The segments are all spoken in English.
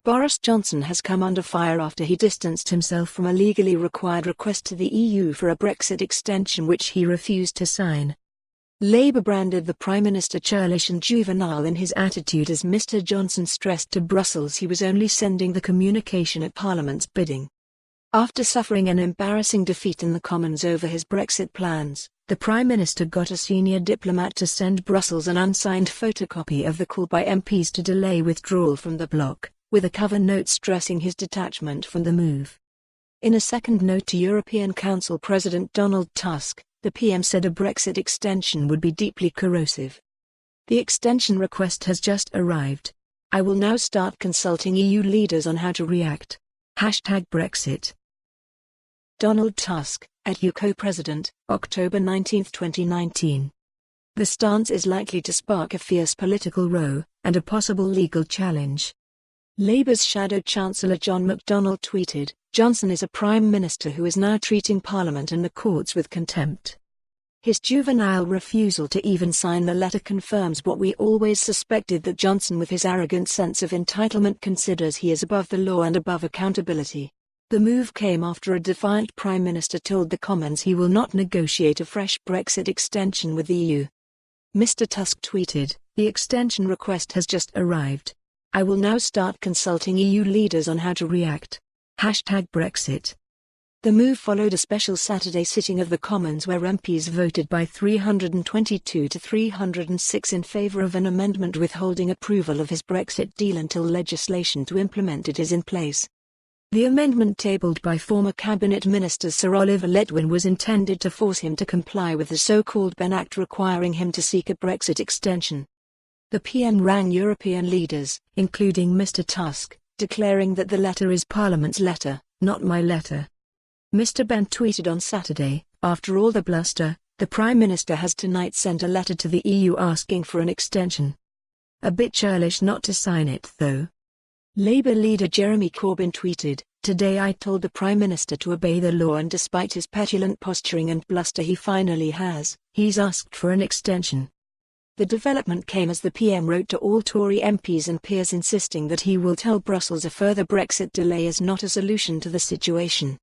Boris Johnson has come under fire after he distanced himself from a legally required request to the EU for a Brexit extension which he refused to sign. Labour branded the Prime Minister churlish and juvenile in his attitude as Mr Johnson stressed to Brussels he was only sending the communication at Parliament's bidding. After suffering an embarrassing defeat in the Commons over his Brexit plans, the Prime Minister got a senior diplomat to send Brussels an unsigned photocopy of the call by MPs to delay withdrawal from the bloc, with a cover note stressing his detachment from the move. In a second note to European Council President Donald Tusk, the PM said a Brexit extension would be deeply corrosive. The extension request has just arrived. I will now start consulting EU leaders on how to react. #Brexit. Donald Tusk, at UK President, October 19, 2019. The stance is likely to spark a fierce political row, and a possible legal challenge. Labour's Shadow Chancellor John McDonnell tweeted, "Johnson is a Prime Minister who is now treating Parliament and the courts with contempt. His juvenile refusal to even sign the letter confirms what we always suspected, that Johnson, with his arrogant sense of entitlement, considers he is above the law and above accountability." The move came after a defiant Prime Minister told the Commons he will not negotiate a fresh Brexit extension with the EU. Mr Tusk tweeted, "The extension request has just arrived. I will now start consulting EU leaders on how to react. #Brexit. The move followed a special Saturday sitting of the Commons where MPs voted by 322 to 306 in favour of an amendment withholding approval of his Brexit deal until legislation to implement it is in place. The amendment tabled by former Cabinet Minister Sir Oliver Letwin was intended to force him to comply with the so-called Benn Act requiring him to seek a Brexit extension. The PM rang European leaders, including Mr Tusk, declaring that the letter is Parliament's letter, not my letter. Mr Benn tweeted on Saturday, "After all the bluster, the Prime Minister has tonight sent a letter to the EU asking for an extension. A bit churlish not to sign it though." Labour leader Jeremy Corbyn tweeted, "Today I told the Prime Minister to obey the law, and despite his petulant posturing and bluster he finally has, he's asked for an extension." The development came as the PM wrote to all Tory MPs and peers insisting that he will tell Brussels a further Brexit delay is not a solution to the situation.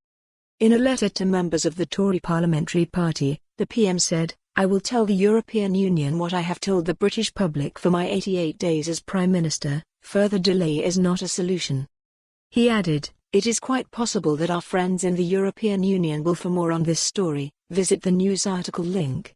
In a letter to members of the Tory parliamentary party, the PM said, "I will tell the European Union what I have told the British public for my 88 days as Prime Minister, further delay is not a solution." He added, "It is quite possible that our friends in the European Union will. For more on this story, visit the news article link.